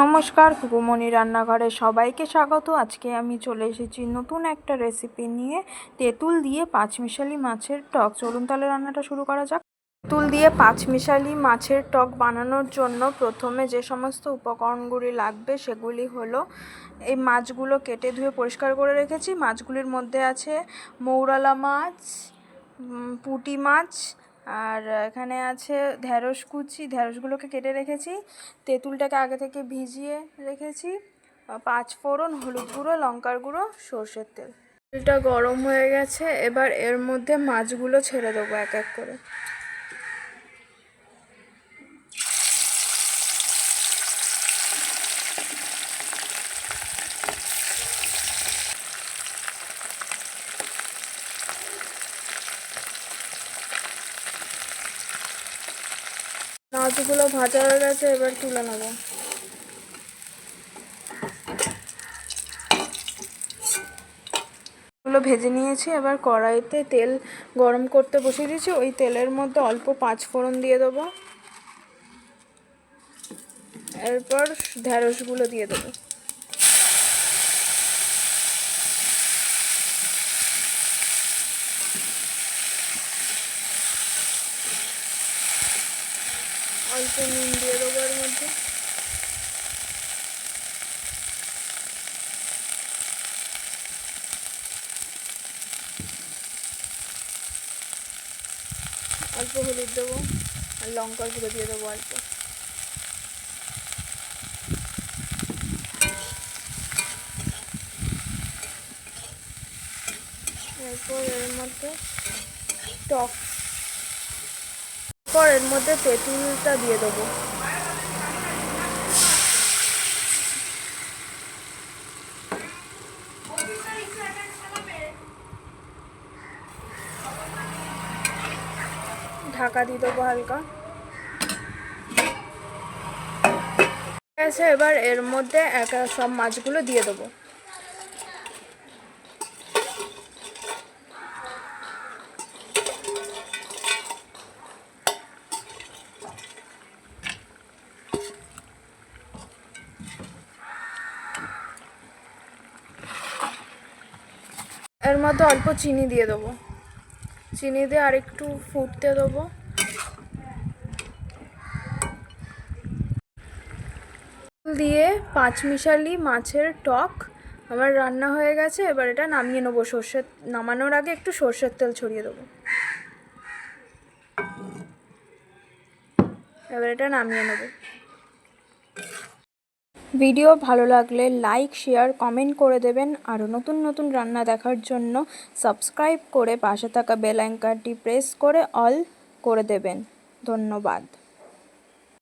নমস্কার, কুকুমনি রান্নাঘরে সবাইকে স্বাগত। আজকে আমি চলে এসেছি নতুন একটা রেসিপি নিয়ে, তেঁতুল দিয়ে পাঁচমিশালি মাছের টক। চলুন তাহলে রান্নাটা শুরু করা যাক। তেঁতুল দিয়ে পাঁচমিশালি মাছের টক বানানোর জন্য প্রথমে যে সমস্ত উপকরণগুলি লাগবে সেগুলি হলো, এই মাছগুলো কেটে ধুয়ে পরিষ্কার করে রেখেছি। মাছগুলির মধ্যে আছে মৌরলা মাছ, পুঁটি মাছ, আর এখানে আছে ঢ্যাঁড়স কুচি, ঢ্যাঁড়সগুলোকে কেটে রেখেছি। তেঁতুলটাকে আগে থেকে ভিজিয়ে রেখেছি। পাঁচফোড়ন, হলুদ গুঁড়ো, লঙ্কার গুঁড়ো, সর্ষের তেল। তেলটা গরম হয়ে গেছে, এবার এর মধ্যে মাছগুলো ছেড়ে দেবো এক এক করে। মাছগুলো ভাজা হয়ে গেছে, এবার তুলে নেবো। ভেজে নিয়েছি, এবার কড়াইতে তেল গরম করতে বসিয়ে দিয়েছি। ওই তেলের মধ্যে অল্প পাঁচফোড়ন দিয়ে দেবো, এরপর ঢ্যাঁড়সগুলো দিয়ে দেবো। অল্প নুন দিয়ে দেবো এর মধ্যে। অল্প হলুদ দেবো, আর লঙ্কার গুঁড়ো দিয়ে দেবো অল্প। এরপর এর মধ্যে তেঁতুলটা দিয়ে দেবো। ঢাকা দিয়ে দেবো হালকা। এবার এর মধ্যে সব মাছগুলো দিয়ে দেবো। এর মধ্যে অল্প চিনি দিয়ে দেবো। চিনি দিয়ে আরেকটু ফুটতে দেবো। দিয়ে পাঁচমিশালি মাছের টক আমার রান্না হয়ে গেছে। এবার এটা নামিয়ে নেবো। নামানোর আগে একটু সর্ষের তেল ছড়িয়ে দেবো। এবার এটা নামিয়ে নেবো। ভিডিও ভালো লাগলে লাইক, শেয়ার, কমেন্ট করে দেবেন। আরও নতুন নতুন রান্না দেখার জন্য সাবস্ক্রাইব করে পাশে থাকা বেল আইকনটি প্রেস করে অল করে দেবেন। ধন্যবাদ।